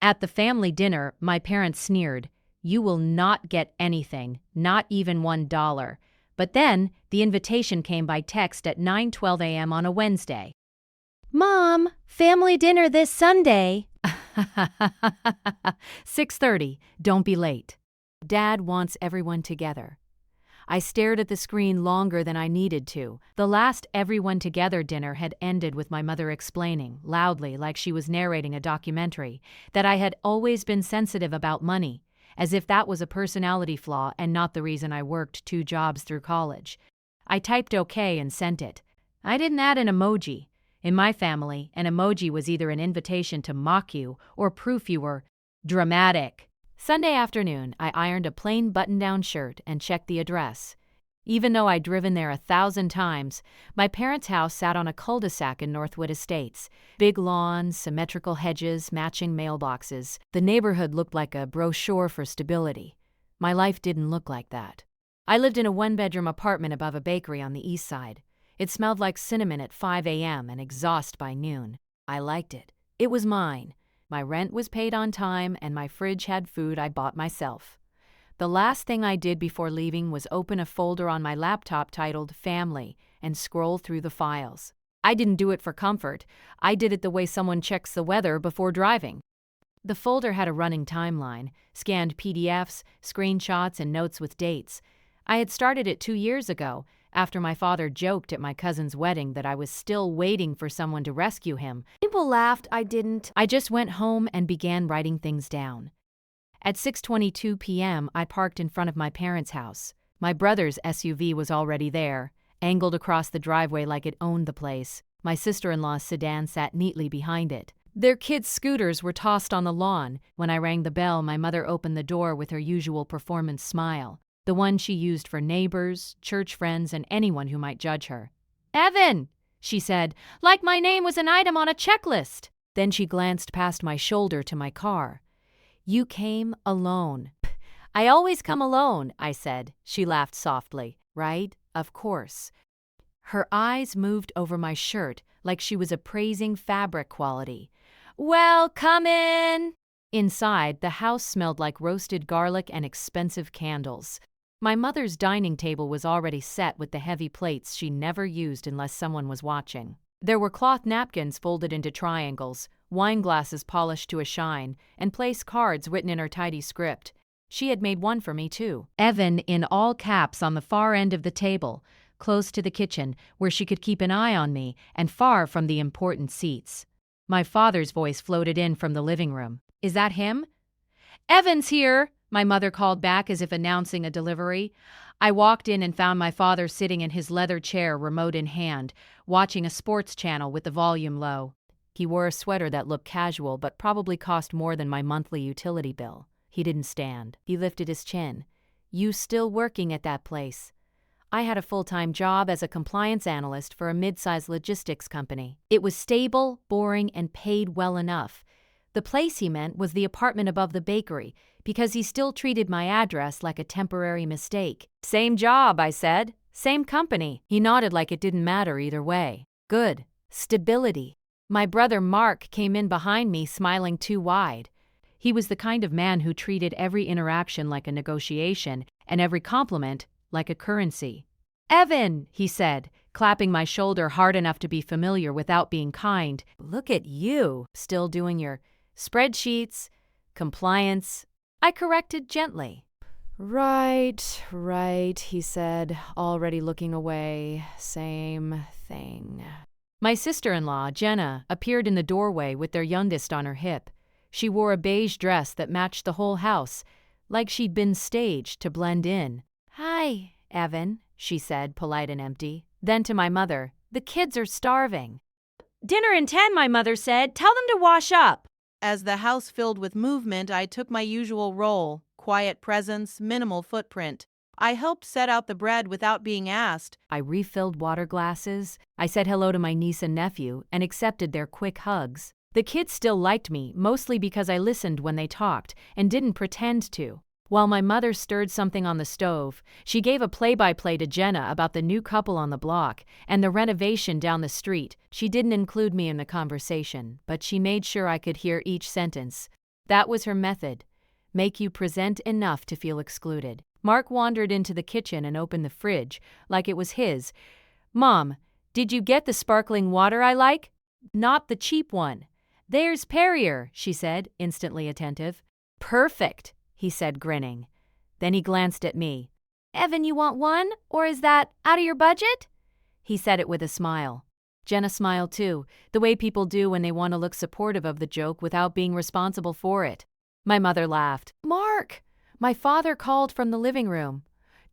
At the family dinner, my parents sneered, "You will not get anything, not even $1." But then, the invitation came by text at 9:12 a.m. on a Wednesday. "Mom, family dinner this Sunday." 6:30, don't be late. Dad wants everyone together. I stared at the screen longer than I needed to. The last everyone together dinner had ended with my mother explaining, loudly like she was narrating a documentary, that I had always been sensitive about money, as if that was a personality flaw and not the reason I worked 2 jobs through college. I typed OK and sent it. I didn't add an emoji. In my family, an emoji was either an invitation to mock you or proof you were dramatic. Sunday afternoon, I ironed a plain button-down shirt and checked the address. Even though I'd driven there 1,000 times, my parents' house sat on a cul-de-sac in Northwood Estates. Big lawns, symmetrical hedges, matching mailboxes. The neighborhood looked like a brochure for stability. My life didn't look like that. I lived in a 1-bedroom apartment above a bakery on the east side. It smelled like cinnamon at 5 a.m. and exhaust by noon. I liked it. It was mine. My rent was paid on time, and my fridge had food I bought myself. The last thing I did before leaving was open a folder on my laptop titled Family and scroll through the files. I didn't do it for comfort. I did it the way someone checks the weather before driving. The folder had a running timeline, scanned PDFs, screenshots, and notes with dates. I had started it 2 years ago, after my father joked at my cousin's wedding that I was still waiting for someone to rescue him. People laughed, I didn't. I just went home and began writing things down. At 6:22 p.m., I parked in front of my parents' house. My brother's SUV was already there, angled across the driveway like it owned the place. My sister-in-law's sedan sat neatly behind it. Their kids' scooters were tossed on the lawn. When I rang the bell, my mother opened the door with her usual performance smile, the one she used for neighbors, church friends, and anyone who might judge her. "Evan," she said, "like my name was an item on a checklist." Then she glanced past my shoulder to my car. "You came alone." "I always come alone," I said. She laughed softly. "Right? Of course." Her eyes moved over my shirt like she was appraising fabric quality. "Well, come in." Inside, the house smelled like roasted garlic and expensive candles. My mother's dining table was already set with the heavy plates she never used unless someone was watching. There were cloth napkins folded into triangles, wine glasses polished to a shine, and place cards written in her tidy script. She had made one for me, too. Evan, in all caps, on the far end of the table, close to the kitchen, where she could keep an eye on me, and far from the important seats. My father's voice floated in from the living room. "Is that him?" "Evan's here," my mother called back as if announcing a delivery. I walked in and found my father sitting in his leather chair, remote in hand, watching a sports channel with the volume low. He wore a sweater that looked casual but probably cost more than my monthly utility bill. He didn't stand. He lifted his chin. "You still working at that place?" I had a full-time job as a compliance analyst for a mid-sized logistics company. It was stable, boring, and paid well enough. The place he meant was the apartment above the bakery, because he still treated my address like a temporary mistake. "Same job," I said. "Same company." He nodded like it didn't matter either way. Good. Stability. My brother Mark came in behind me, smiling too wide. He was the kind of man who treated every interaction like a negotiation and every compliment like a currency. "Evan," he said, clapping my shoulder hard enough to be familiar without being kind. "Look at you, still doing your spreadsheets, compliance." I corrected gently. Right, he said, already looking away. "Same thing." My sister-in-law, Jenna, appeared in the doorway with their youngest on her hip. She wore a beige dress that matched the whole house, like she'd been staged to blend in. "Hi, Evan," she said, polite and empty. Then to my mother, "The kids are starving." "Dinner in 10, my mother said. Tell them to wash up." As the house filled with movement, I took my usual role: quiet presence, minimal footprint. I helped set out the bread without being asked. I refilled water glasses. I said hello to my niece and nephew and accepted their quick hugs. The kids still liked me, mostly because I listened when they talked and didn't pretend to. While my mother stirred something on the stove, she gave a play-by-play to Jenna about the new couple on the block and the renovation down the street. She didn't include me in the conversation, but she made sure I could hear each sentence. That was her method. Make you present enough to feel excluded. Mark wandered into the kitchen and opened the fridge, like it was his. "Mom, did you get the sparkling water I like?" "Not the cheap one." "There's Perrier," she said, instantly attentive. "Perfect," he said, grinning. Then he glanced at me. "Evan, you want one? Or is that out of your budget?" He said it with a smile. Jenna smiled too, the way people do when they want to look supportive of the joke without being responsible for it. My mother laughed. "Mark!" My father called from the living room.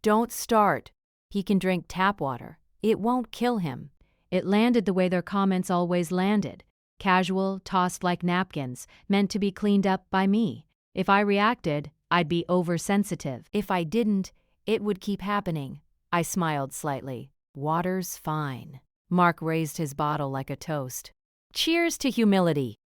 "Don't start. He can drink tap water. It won't kill him." It landed the way their comments always landed. Casual, tossed like napkins, meant to be cleaned up by me. If I reacted, I'd be oversensitive. If I didn't, it would keep happening. I smiled slightly. "Water's fine." Mark raised his bottle like a toast. "Cheers to humility."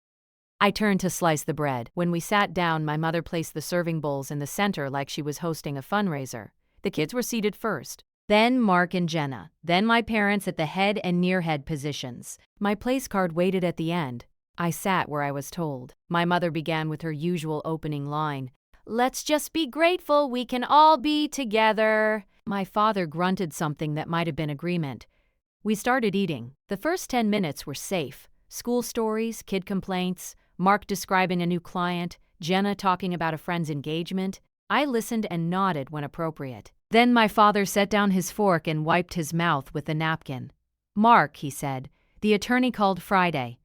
I turned to slice the bread. When we sat down, my mother placed the serving bowls in the center like she was hosting a fundraiser. The kids were seated first. Then Mark and Jenna. Then my parents at the head and near head positions. My place card waited at the end. I sat where I was told. My mother began with her usual opening line. "Let's just be grateful we can all be together." My father grunted something that might have been agreement. We started eating. The first 10 minutes were safe. School stories, kid complaints, Mark describing a new client, Jenna talking about a friend's engagement. I listened and nodded when appropriate. Then my father set down his fork and wiped his mouth with the napkin. "Mark," he said, "the attorney called Friday."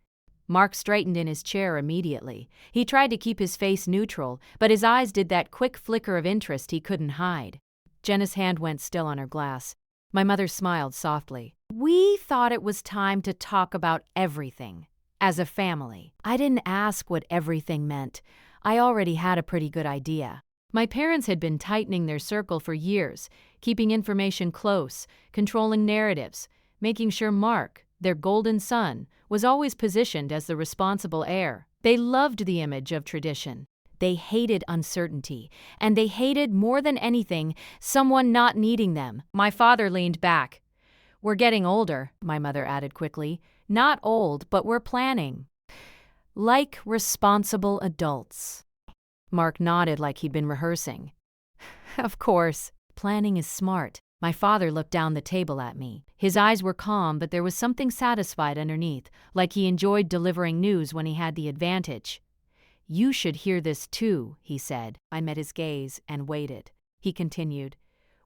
Mark straightened in his chair immediately. He tried to keep his face neutral, but his eyes did that quick flicker of interest he couldn't hide. Jenna's hand went still on her glass. My mother smiled softly. "We thought it was time to talk about everything. As a family." I didn't ask what everything meant. I already had a pretty good idea. My parents had been tightening their circle for years, keeping information close, controlling narratives, making sure Mark, their golden son, was always positioned as the responsible heir. They loved the image of tradition. They hated uncertainty, and they hated more than anything someone not needing them. My father leaned back. "We're getting older," my mother added quickly. "Not old, but we're planning. Like responsible adults." Mark nodded like he'd been rehearsing. "Of course. Planning is smart." My father looked down the table at me. His eyes were calm, but there was something satisfied underneath, like he enjoyed delivering news when he had the advantage. "You should hear this too," he said. I met his gaze and waited. He continued,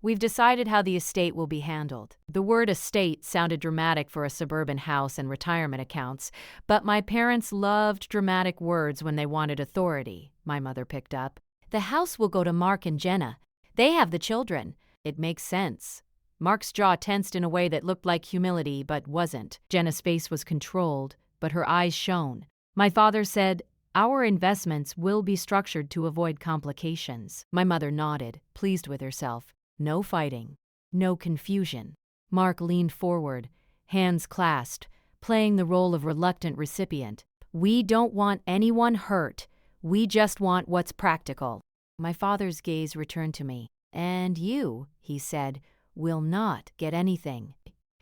"We've decided how the estate will be handled." The word estate sounded dramatic for a suburban house and retirement accounts, but my parents loved dramatic words when they wanted authority, my mother picked up. "The house will go to Mark and Jenna. They have the children." "It makes sense." Mark's jaw tensed in a way that looked like humility but wasn't. Jenna's face was controlled, but her eyes shone. My father said, "Our investments will be structured to avoid complications." My mother nodded, pleased with herself. No fighting. No confusion. Mark leaned forward, hands clasped, playing the role of reluctant recipient. "We don't want anyone hurt. We just want what's practical." My father's gaze returned to me. "And you," he said, "will not get anything."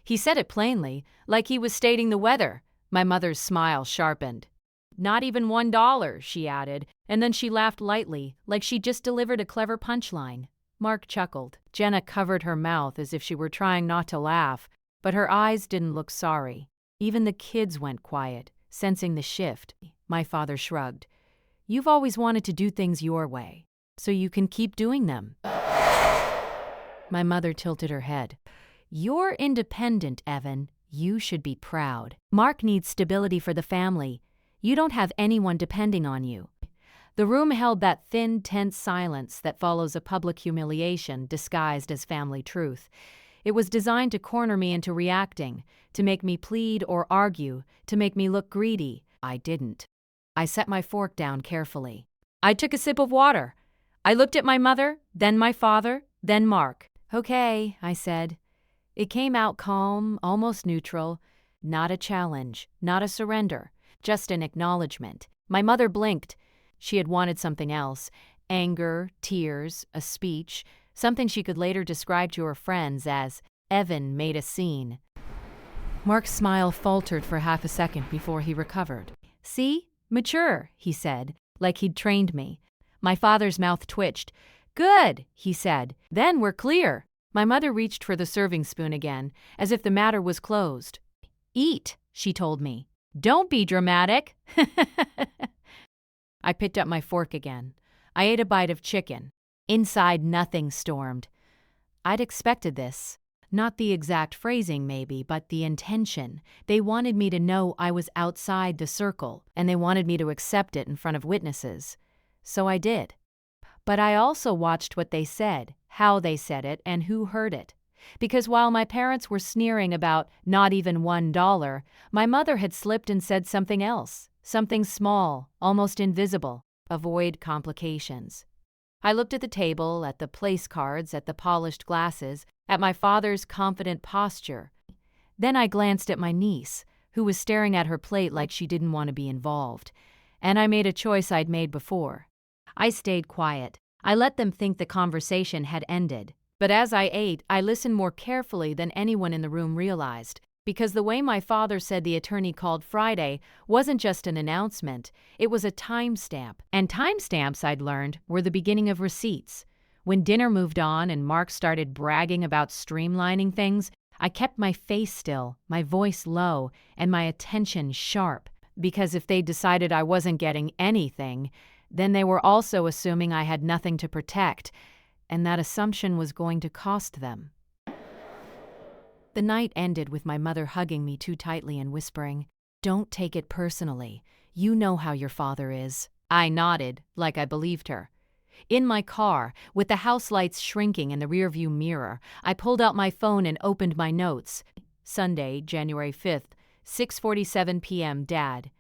He said it plainly, like he was stating the weather. My mother's smile sharpened. "Not even $1, she added, and then she laughed lightly, like she just delivered a clever punchline. Mark chuckled. Jenna covered her mouth as if she were trying not to laugh, but her eyes didn't look sorry. Even the kids went quiet, sensing the shift. My father shrugged. "You've always wanted to do things your way, so you can keep doing them." My mother tilted her head. "You're independent, Evan. You should be proud. Mark needs stability for the family. You don't have anyone depending on you." The room held that thin, tense silence that follows a public humiliation disguised as family truth. It was designed to corner me into reacting, to make me plead or argue, to make me look greedy. I didn't. I set my fork down carefully. I took a sip of water. I looked at my mother, then my father, then Mark. "Okay," I said. It came out calm, almost neutral. Not a challenge, not a surrender. Just an acknowledgement. My mother blinked. She had wanted something else. Anger, tears, a speech, something she could later describe to her friends as, "Evan made a scene." Mark's smile faltered for half a second before he recovered. "See? Mature," he said. like he'd trained me. My father's mouth twitched. "Good," he said. "Then we're clear." My mother reached for the serving spoon again, as if the matter was closed. "Eat," she told me. "Don't be dramatic." I picked up my fork again. I ate a bite of chicken. Inside, nothing stormed. I'd expected this. Not the exact phrasing, maybe, but the intention. They wanted me to know I was outside the circle, and they wanted me to accept it in front of witnesses. So I did. But I also watched what they said, how they said it, and who heard it. Because while my parents were sneering about not even $1, my mother had slipped and said something else. Something small, almost invisible. Avoid complications. I looked at the table, at the place cards, at the polished glasses, at my father's confident posture. Then I glanced at my niece, who was staring at her plate like she didn't want to be involved. And I made a choice I'd made before. I stayed quiet. I let them think the conversation had ended. But as I ate, I listened more carefully than anyone in the room realized, because the way my father said the attorney called Friday wasn't just an announcement, it was a timestamp. And timestamps, I'd learned, were the beginning of receipts. When dinner moved on and Mark started bragging about streamlining things, I kept my face still, my voice low, and my attention sharp, because if they decided I wasn't getting anything, then they were also assuming I had nothing to protect, and that assumption was going to cost them. The night ended with my mother hugging me too tightly and whispering, "Don't take it personally. You know how your father is." I nodded, like I believed her. In my car, with the house lights shrinking in the rearview mirror, I pulled out my phone and opened my notes. Sunday, January 5th, 6:47 p.m. Dad.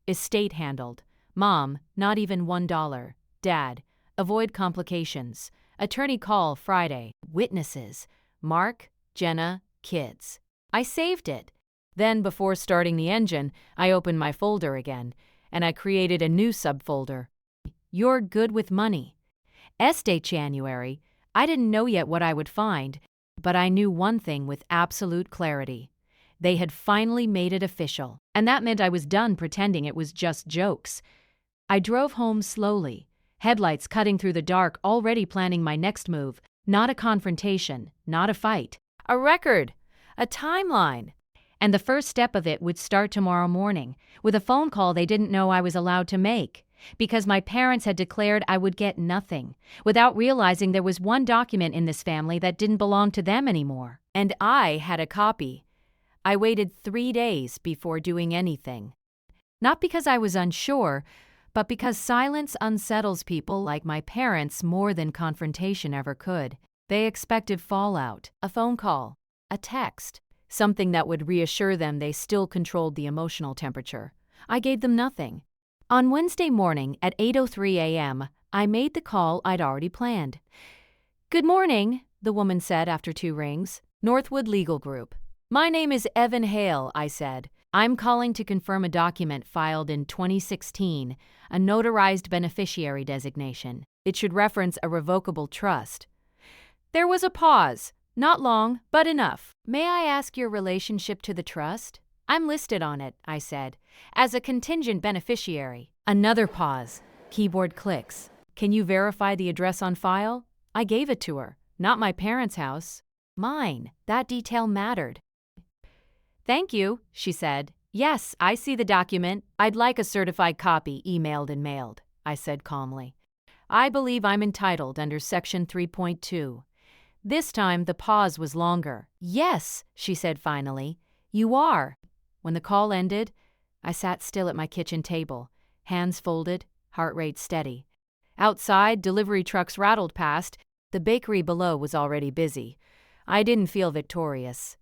Estate handled. Mom, not even $1. Dad, avoid complications. Attorney call Friday. Witnesses. Mark, Jenna, kids. I saved it. Then, before starting the engine, I opened my folder again, and I created a new subfolder. You're good with money. Este January. I didn't know yet what I would find, but I knew one thing with absolute clarity. They had finally made it official, and that meant I was done pretending it was just jokes. I drove home slowly, headlights cutting through the dark, already planning my next move. Not a confrontation, not a fight. A record, a timeline. And the first step of it would start tomorrow morning, with a phone call they didn't know I was allowed to make, because my parents had declared I would get nothing, without realizing there was one document in this family that didn't belong to them anymore. And I had a copy. I waited 3 days before doing anything. Not because I was unsure, but because silence unsettles people like my parents more than confrontation ever could. They expected fallout, a phone call, a text, something that would reassure them they still controlled the emotional temperature. I gave them nothing. On Wednesday morning at 8:03 a.m., I made the call I'd already planned. "Good morning," the woman said after 2 rings. "Northwood Legal Group." "My name is Evan Hale," I said. "I'm calling to confirm a document filed in 2016, a notarized beneficiary designation. It should reference a revocable trust." There was a pause. Not long, but enough. "May I ask your relationship to the trust?" "I'm listed on it," I said, "as a contingent beneficiary." Another pause. Keyboard clicks. "Can you verify the address on file?" I gave it to her. Not my parents' house. Mine. That detail mattered. "Thank you," she said. "Yes, I see the document. I'd like a certified copy emailed and mailed," I said calmly. "I believe I'm entitled under Section 3.2. This time the pause was longer. "Yes," she said finally, "you are." When the call ended, I sat still at my kitchen table, hands folded, heart rate steady. Outside, delivery trucks rattled past. The bakery below was already busy. I didn't feel victorious.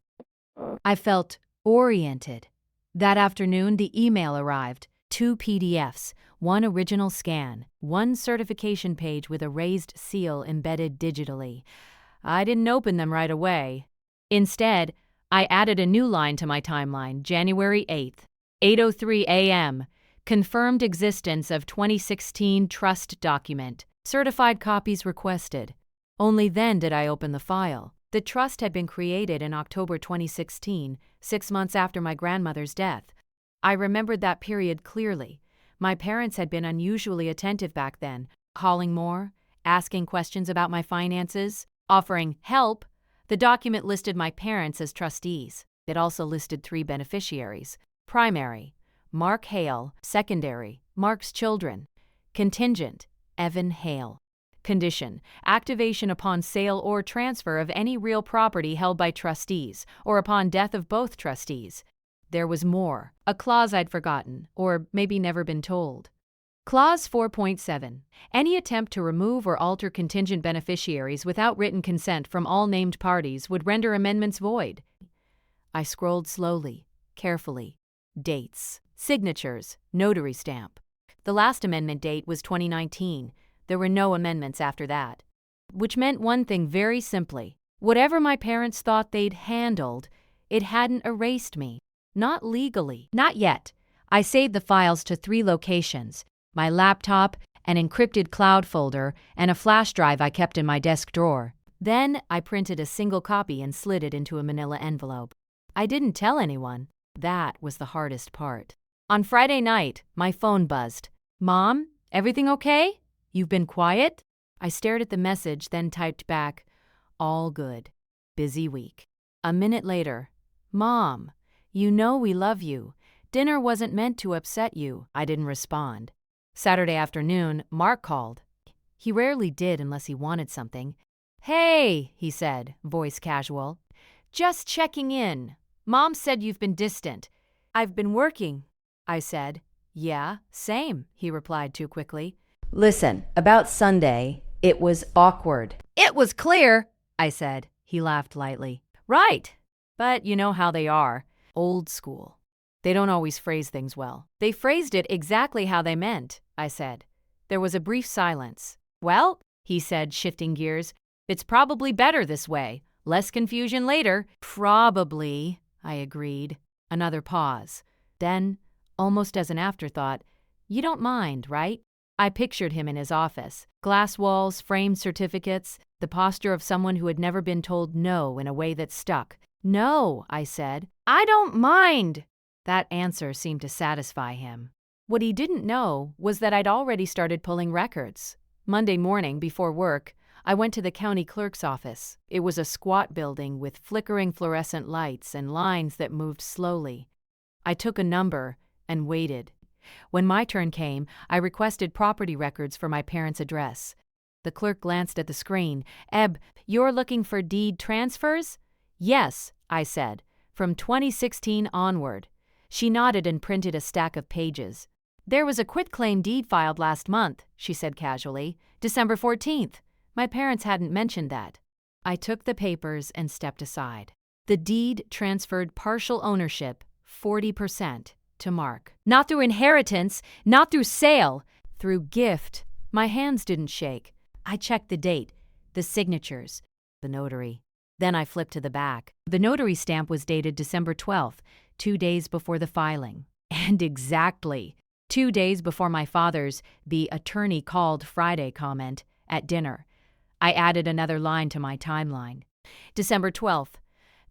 I felt oriented. That afternoon, the email arrived. 2 PDFs, 1 original scan, 1 certification page with a raised seal embedded digitally. I didn't open them right away. Instead, I added a new line to my timeline, January 8th, 8:03 a.m., confirmed existence of 2016 trust document, certified copies requested. Only then did I open the file. The trust had been created in October 2016, 6 months after my grandmother's death. I remembered that period clearly. My parents had been unusually attentive back then, calling more, asking questions about my finances, offering help. The document listed my parents as trustees. It also listed 3 beneficiaries: primary, Mark Hale; secondary, Mark's children; contingent, Evan Hale. Condition: activation upon sale or transfer of any real property held by trustees, or upon death of both trustees. There was more, a clause I'd forgotten, or maybe never been told. Clause 4.7. Any attempt to remove or alter contingent beneficiaries without written consent from all named parties would render amendments void. I scrolled slowly, carefully. Dates, signatures, notary stamp. The last amendment date was 2019. There were no amendments after that. Which meant one thing very simply. Whatever my parents thought they'd handled, it hadn't erased me. Not legally. Not yet. I saved the files to 3 locations: my laptop, an encrypted cloud folder, and a flash drive I kept in my desk drawer. Then I printed a single copy and slid it into a manila envelope. I didn't tell anyone. That was the hardest part. On Friday night, my phone buzzed. "Mom, everything okay? You've been quiet?" I stared at the message, then typed back, "All good. Busy week." A minute later, "Mom, you know we love you. Dinner wasn't meant to upset you." I didn't respond. Saturday afternoon, Mark called. He rarely did unless he wanted something. "Hey," he said, voice casual. "Just checking in. Mom said you've been distant." "I've been working," I said. "Yeah, same," he replied too quickly. "Listen, about Sunday, it was awkward." "It was clear," I said. He laughed lightly. "Right. But you know how they are. Old school. They don't always phrase things well." "They phrased it exactly how they meant," I said. There was a brief silence. "Well," he said, shifting gears, "it's probably better this way. Less confusion later." "Probably," I agreed. Another pause. Then, almost as an afterthought, "You don't mind, right?" I pictured him in his office. Glass walls, framed certificates, the posture of someone who had never been told no in a way that stuck. "No," I said. "I don't mind." That answer seemed to satisfy him. What he didn't know was that I'd already started pulling records. Monday morning, before work, I went to the county clerk's office. It was a squat building with flickering fluorescent lights and lines that moved slowly. I took a number and waited. When my turn came, I requested property records for my parents' address. The clerk glanced at the screen. "Eb, you're looking for deed transfers?" "Yes," I said, "from 2016 onward." She nodded and printed a stack of pages. "There was a quitclaim deed filed last month," she said casually. "December 14th. My parents hadn't mentioned that." I took the papers and stepped aside. The deed transferred partial ownership, 40%, to Mark. Not through inheritance, not through sale, through gift. My hands didn't shake. I checked the date, the signatures, the notary. Then I flipped to the back. The notary stamp was dated December 12th, 2 days before the filing. And exactly 2 days before my father's "the attorney called Friday" comment at dinner. I added another line to my timeline. December 12th.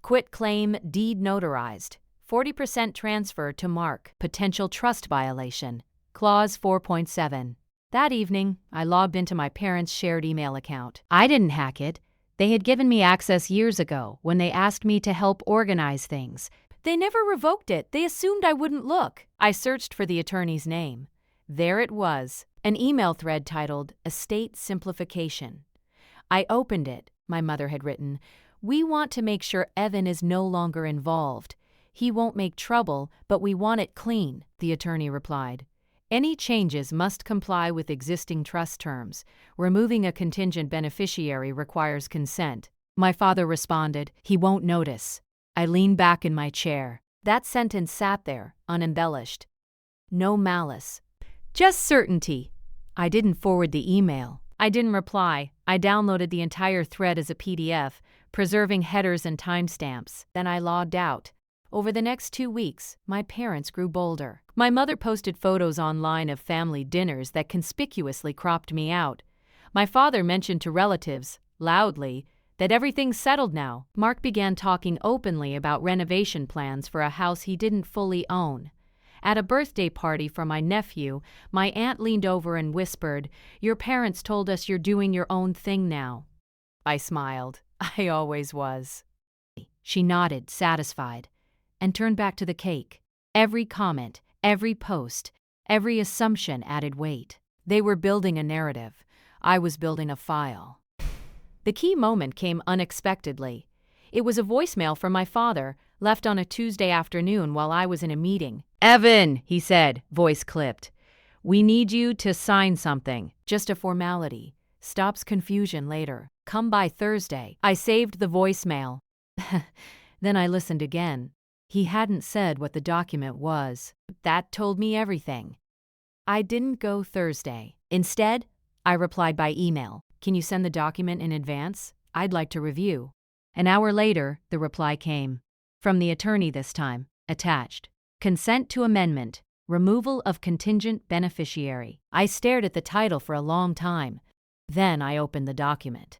Quitclaim deed notarized. 40% transfer to Mark. Potential trust violation. Clause 4.7. That evening, I logged into my parents' shared email account. I didn't hack it. They had given me access years ago when they asked me to help organize things. They never revoked it. They assumed I wouldn't look. I searched for the attorney's name. There it was, an email thread titled Estate Simplification. I opened it. My mother had written, "We want to make sure Evan is no longer involved. He won't make trouble, but we want it clean," the attorney replied. "Any changes must comply with existing trust terms. Removing a contingent beneficiary requires consent." My father responded, "He won't notice." I leaned back in my chair. That sentence sat there, unembellished. No malice. Just certainty. I didn't forward the email. I didn't reply. I downloaded the entire thread as a PDF, preserving headers and timestamps. Then I logged out. Over the next 2 weeks, my parents grew bolder. My mother posted photos online of family dinners that conspicuously cropped me out. My father mentioned to relatives, loudly, that everything's settled now. Mark began talking openly about renovation plans for a house he didn't fully own. At a birthday party for my nephew, my aunt leaned over and whispered, "Your parents told us you're doing your own thing now." I smiled. I always was. She nodded, satisfied, and turned back to the cake. Every comment, every post, every assumption added weight. They were building a narrative. I was building a file. The key moment came unexpectedly. It was a voicemail from my father, left on a Tuesday afternoon while I was in a meeting. "Evan," he said, voice clipped. "We need you to sign something. Just a formality. Stops confusion later. Come by Thursday." I saved the voicemail. Then I listened again. He hadn't said what the document was. That told me everything. I didn't go Thursday. Instead, I replied by email. "Can you send the document in advance? I'd like to review." An hour later, the reply came. From the attorney this time, attached. "Consent to amendment. Removal of contingent beneficiary." I stared at the title for a long time. Then I opened the document.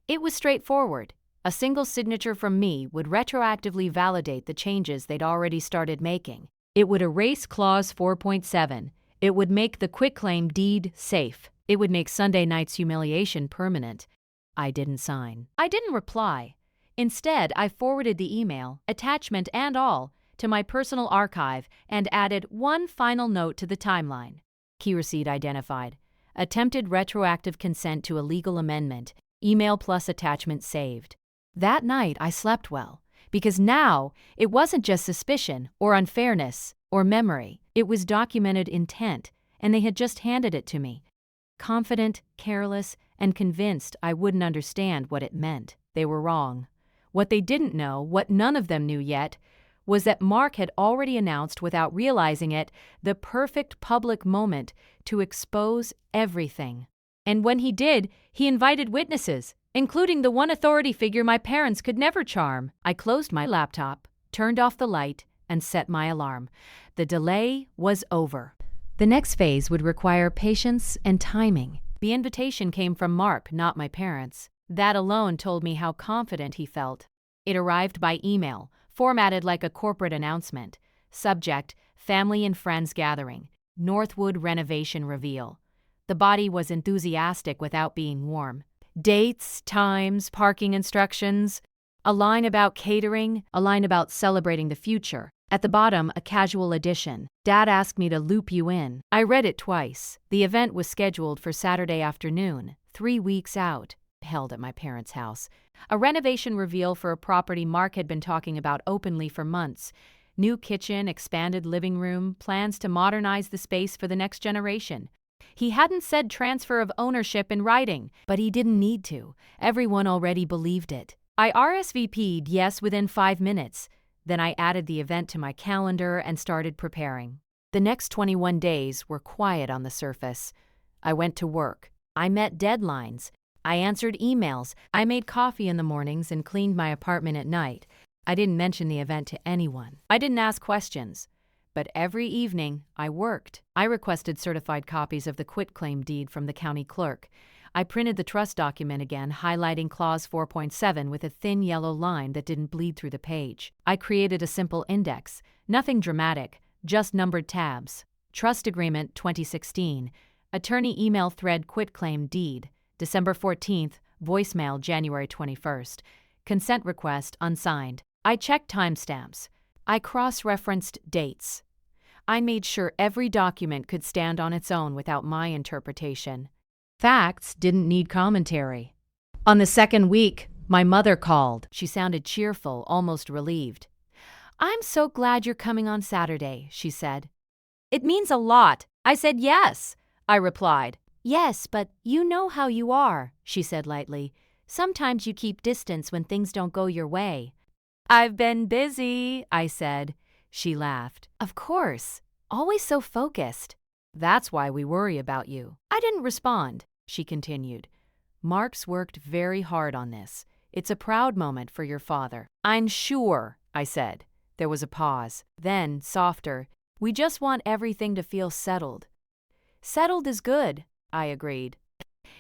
It was straightforward. A single signature from me would retroactively validate the changes they'd already started making. It would erase Clause 4.7. It would make the quitclaim deed safe. It would make Sunday night's humiliation permanent. I didn't sign. I didn't reply. Instead, I forwarded the email, attachment and all, to my personal archive and added one final note to the timeline. Key receipt identified. Attempted retroactive consent to a legal amendment. Email plus attachment saved. That night, I slept well, because now it wasn't just suspicion or unfairness or memory. It was documented intent, and they had just handed it to me. Confident, careless, and convinced I wouldn't understand what it meant. They were wrong. What they didn't know, what none of them knew yet, was that Mark had already announced without realizing it the perfect public moment to expose everything. And when he did, he invited witnesses, including the one authority figure my parents could never charm. I closed my laptop, turned off the light, and set my alarm. The delay was over. The next phase would require patience and timing. The invitation came from Mark, not my parents. That alone told me how confident he felt. It arrived by email, formatted like a corporate announcement. Subject: Family and Friends Gathering. Northwood Renovation Reveal. The body was enthusiastic without being warm. Dates, times, parking instructions. A line about catering, a line about celebrating the future. At the bottom, a casual addition. Dad asked me to loop you in. I read it twice. The event was scheduled for Saturday afternoon, 3 weeks out, held at my parents' house. A renovation reveal for a property Mark had been talking about openly for months. New kitchen, expanded living room, plans to modernize the space for the next generation. He hadn't said transfer of ownership in writing, but he didn't need to. Everyone already believed it. I RSVP'd yes within 5 minutes. Then I added the event to my calendar and started preparing. The next 21 days were quiet on the surface. I went to work. I met deadlines. I answered emails. I made coffee in the mornings and cleaned my apartment at night. I didn't mention the event to anyone. I didn't ask questions. But every evening, I worked. I requested certified copies of the quitclaim deed from the county clerk. I printed the trust document again, highlighting Clause 4.7 with a thin yellow line that didn't bleed through the page. I created a simple index. Nothing dramatic, just numbered tabs. Trust Agreement 2016. Attorney email thread quitclaim deed. December 14th. Voicemail January 21st. Consent request unsigned. I checked timestamps. I cross-referenced dates. I made sure every document could stand on its own without my interpretation. Facts didn't need commentary. On the second week, my mother called. She sounded cheerful, almost relieved. "I'm so glad you're coming on Saturday," she said. "It means a lot." I said yes. I replied. "Yes, but you know how you are," she said lightly. "Sometimes you keep distance when things don't go your way." "I've been busy," I said. She laughed. "Of course. Always so focused." "That's why we worry about you." I didn't respond. She continued. "Mark's worked very hard on this. It's a proud moment for your father." "I'm sure," I said. There was a pause. Then, softer, "We just want everything to feel settled." "Settled is good," I agreed.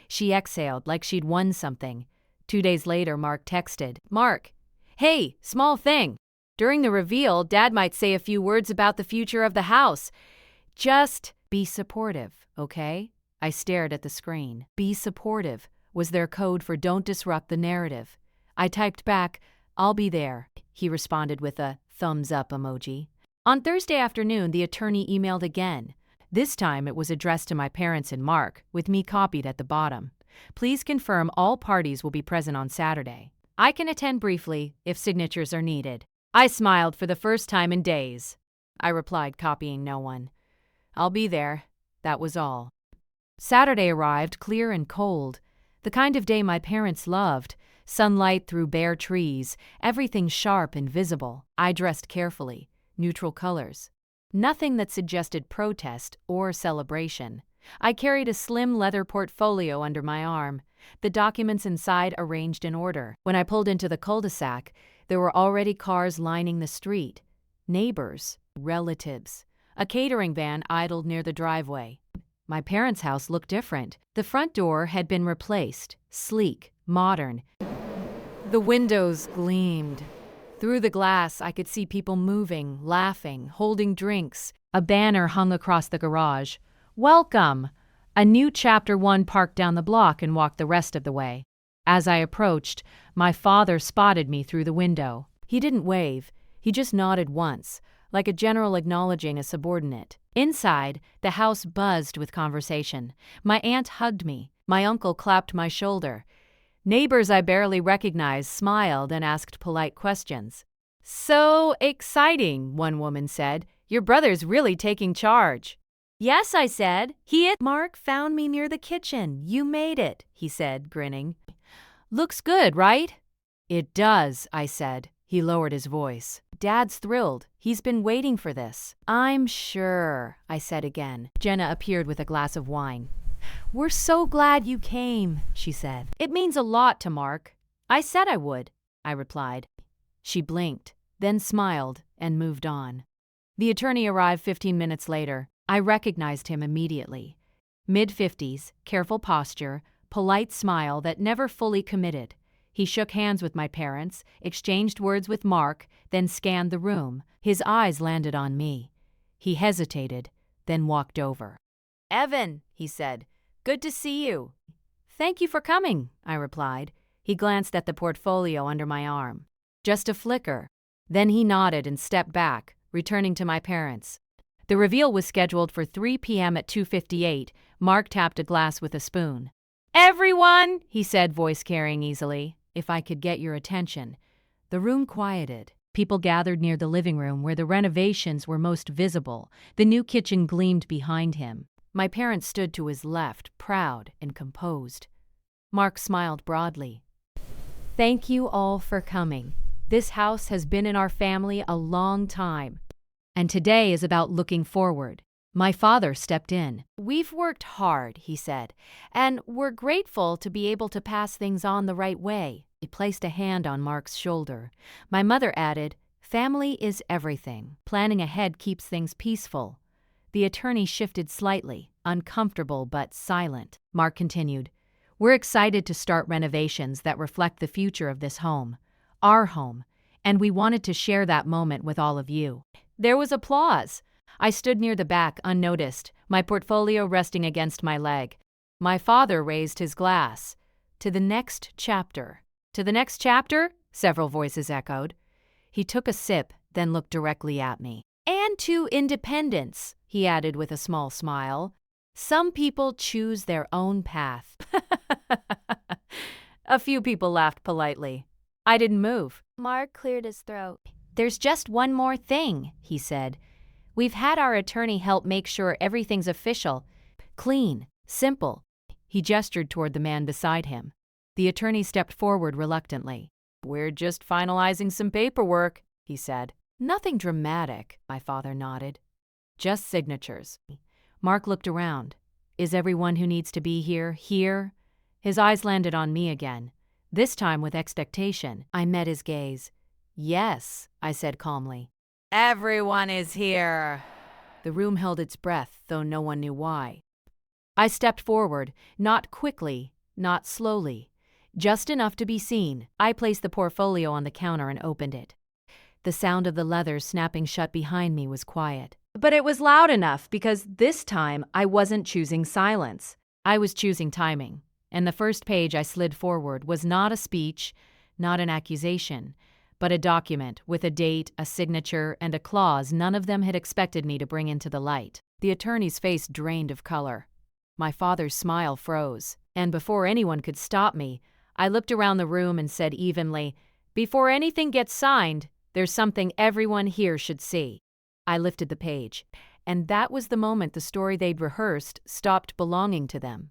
She exhaled like she'd won something. 2 days later, Mark texted. "Mark, hey, small thing." During the reveal, Dad might say a few words about the future of the house. Just be supportive, okay? I stared at the screen. Be supportive was their code for don't disrupt the narrative. I typed back, I'll be there. He responded with a thumbs up emoji. On Thursday afternoon, the attorney emailed again. This time it was addressed to my parents and Mark, with me copied at the bottom. Please confirm all parties will be present on Saturday. I can attend briefly if signatures are needed. I smiled for the first time in days. I replied, copying no one. I'll be there. That was all. Saturday arrived clear and cold. The kind of day my parents loved. Sunlight through bare trees, everything sharp and visible. I dressed carefully, neutral colors. Nothing that suggested protest or celebration. I carried a slim leather portfolio under my arm, the documents inside arranged in order. When I pulled into the cul-de-sac, there were already cars lining the street. Neighbors, relatives. A catering van idled near the driveway. My parents' house looked different. The front door had been replaced, sleek, modern. The windows gleamed. Through the glass, I could see people moving, laughing, holding drinks. A banner hung across the garage. Welcome! A new Chapter 1 parked down the block and walked the rest of the way. As I approached, my father spotted me through the window. He didn't wave. He just nodded once, like a general acknowledging a subordinate. Inside, the house buzzed with conversation. My aunt hugged me. My uncle clapped my shoulder. Neighbors I barely recognized smiled and asked polite questions. So exciting, one woman said. Your brother's really taking charge. Yes, I said. Mark found me near the kitchen. You made it, he said, grinning. Looks good, right? It does, I said. He lowered his voice. Dad's thrilled. He's been waiting for this. I'm sure, I said again. Jenna appeared with a glass of wine. We're so glad you came, she said. It means a lot to Mark. I said I would, I replied. She blinked, then smiled and moved on. The attorney arrived 15 minutes later. I recognized him immediately. Mid-50s, careful posture, polite smile that never fully committed. He shook hands with my parents, exchanged words with Mark, then scanned the room. His eyes landed on me. He hesitated, then walked over. Evan, he said, good to see you. Thank you for coming, I replied. He glanced at the portfolio under my arm. Just a flicker. Then he nodded and stepped back, returning to my parents. The reveal was scheduled for 3 p.m. at 2:58. Mark tapped a glass with a spoon. Everyone, he said, voice carrying easily. If I could get your attention. The room quieted. People gathered near the living room where the renovations were most visible. The new kitchen gleamed behind him. My parents stood to his left, proud and composed. Mark smiled broadly. Thank you all for coming. This house has been in our family a long time. And today is about looking forward. My father stepped in. We've worked hard, he said, and we're grateful to be able to pass things on the right way. He placed a hand on Mark's shoulder. My mother added, family is everything. Planning ahead keeps things peaceful. The attorney shifted slightly, uncomfortable but silent. Mark continued, we're excited to start renovations that reflect the future of this home, our home, and we wanted to share that moment with all of you. There was applause. I stood near the back, unnoticed, my portfolio resting against my leg. My father raised his glass. To the next chapter. To the next chapter? Several voices echoed. He took a sip, then looked directly at me. And to independence, he added with a small smile. Some people choose their own path. A few people laughed politely. I didn't move. Mark cleared his throat. There's just one more thing, he said. We've had our attorney help make sure everything's official, clean, simple. He gestured toward the man beside him. The attorney stepped forward reluctantly. We're just finalizing some paperwork, he said. Nothing dramatic, my father nodded. Just signatures. Mark looked around. Is everyone who needs to be here here? His eyes landed on me again, this time with expectation. I met his gaze. Yes, I said calmly. Everyone is here. The room held its breath, though no one knew why. I stepped forward, not quickly, not slowly, just enough to be seen. I placed the portfolio on the counter and opened it. The sound of the leather snapping shut behind me was quiet. But it was loud enough because this time I wasn't choosing silence. I was choosing timing. And the first page I slid forward was not a speech, not an accusation, but a document with a date, a signature, and a clause none of them had expected me to bring into the light. The attorney's face drained of color. My father's smile froze. And before anyone could stop me, I looked around the room and said evenly, "Before anything gets signed, there's something everyone here should see." I lifted the page, and that was the moment the story they'd rehearsed stopped belonging to them.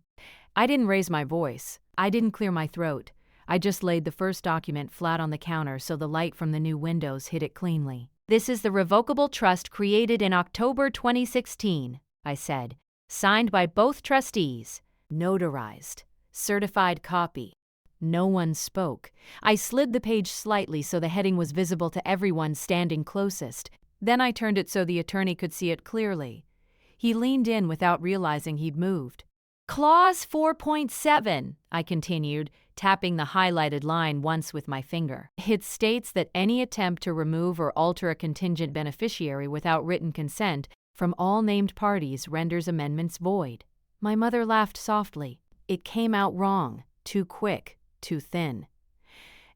I didn't raise my voice. I didn't clear my throat. I just laid the first document flat on the counter so the light from the new windows hit it cleanly. "This is the revocable trust created in October 2016, I said. Signed by both trustees. Notarized. Certified copy." No one spoke. I slid the page slightly so the heading was visible to everyone standing closest. Then I turned it so the attorney could see it clearly. He leaned in without realizing he'd moved. "Clause 4.7, I continued, tapping the highlighted line once with my finger. "It states that any attempt to remove or alter a contingent beneficiary without written consent from all named parties renders amendments void." My mother laughed softly. It came out wrong, too quick, too thin.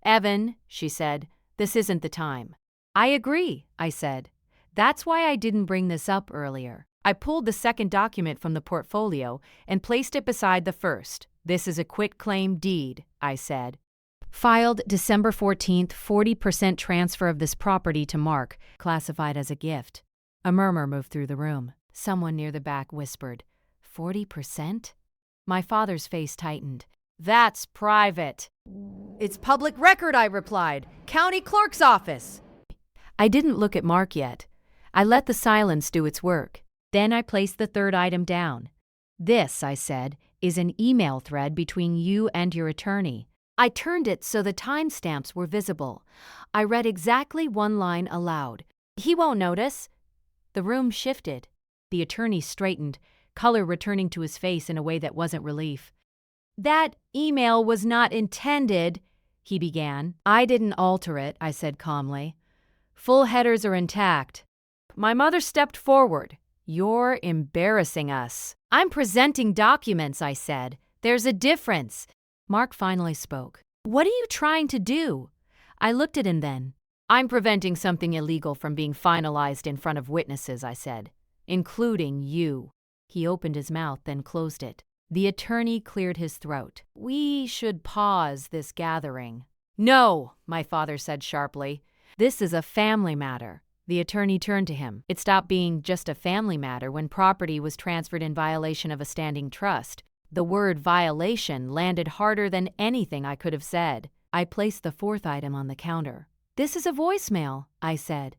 "Evan," she said, "this isn't the time." "I agree," I said. "That's why I didn't bring this up earlier." I pulled the second document from the portfolio and placed it beside the first. "This is a quitclaim deed," I said. "Filed December 14th, 40% transfer of this property to Mark, classified as a gift." A murmur moved through the room. Someone near the back whispered, 40%? My father's face tightened. "That's private." "It's public record," I replied. "County clerk's office." I didn't look at Mark yet. I let the silence do its work. Then I placed the third item down. "This," I said, "is an email thread between you and your attorney." I turned it so the timestamps were visible. I read exactly one line aloud. "He won't notice." The room shifted. The attorney straightened, color returning to his face in a way that wasn't relief. "That email was not intended," he began. "I didn't alter it," I said calmly. "Full headers are intact." My mother stepped forward. "You're embarrassing us." "I'm presenting documents," I said. "There's a difference." Mark finally spoke. "What are you trying to do?" I looked at him then. "I'm preventing something illegal from being finalized in front of witnesses," I said, "including you." He opened his mouth, then closed it. The attorney cleared his throat. "We should pause this gathering." "No," my father said sharply. "This is a family matter." The attorney turned to him. It stopped being just a family matter when property was transferred in violation of a standing trust. The word violation landed harder than anything I could have said. I placed the fourth item on the counter. "This is a voicemail," I said.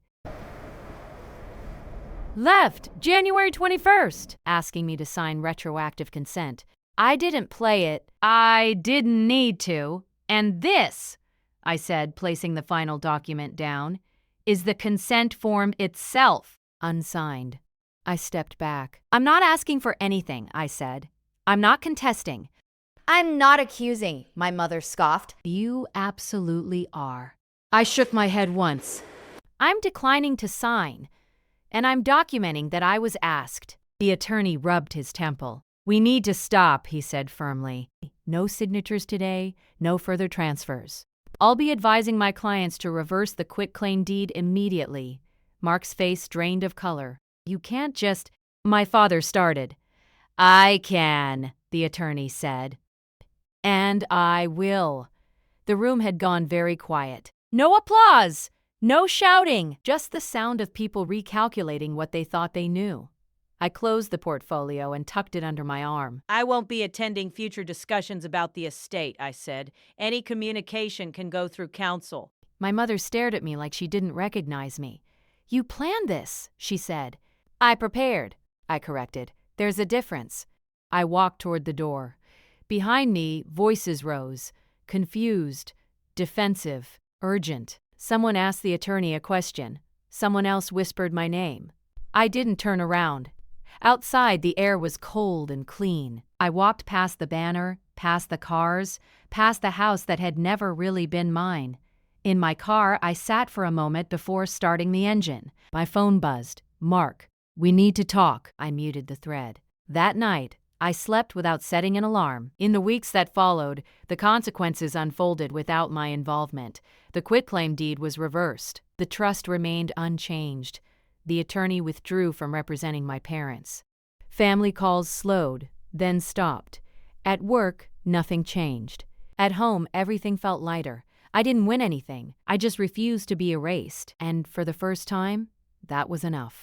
"Left, January 21st, asking me to sign retroactive consent. I didn't play it. I didn't need to. And this," I said, placing the final document down, "is the consent form itself." Unsigned. I stepped back. "I'm not asking for anything," I said. "I'm not contesting." "I'm not accusing," my mother scoffed. "You absolutely are." I shook my head once. "I'm declining to sign, and I'm documenting that I was asked." The attorney rubbed his temple. "We need to stop," he said firmly. "No signatures today, no further transfers. I'll be advising my clients to reverse the quitclaim deed immediately." Mark's face drained of color. "You can't just—" My father started. "I can," the attorney said. "And I will." The room had gone very quiet. No applause, no shouting, just the sound of people recalculating what they thought they knew. I closed the portfolio and tucked it under my arm. "I won't be attending future discussions about the estate," I said. "Any communication can go through counsel." My mother stared at me like she didn't recognize me. "You planned this," she said. "I prepared," I corrected. "There's a difference." I walked toward the door. Behind me, voices rose, confused, defensive, urgent. Someone asked the attorney a question. Someone else whispered my name. I didn't turn around. Outside, the air was cold and clean. I walked past the banner, past the cars, past the house that had never really been mine. In my car, I sat for a moment before starting the engine. My phone buzzed. "Mark, we need to talk." I muted the thread. That night, I slept without setting an alarm. In the weeks that followed, the consequences unfolded without my involvement. The quitclaim deed was reversed. The trust remained unchanged. The attorney withdrew from representing my parents. Family calls slowed, then stopped. At work, nothing changed. At home, everything felt lighter. I didn't win anything. I just refused to be erased. And for the first time, that was enough.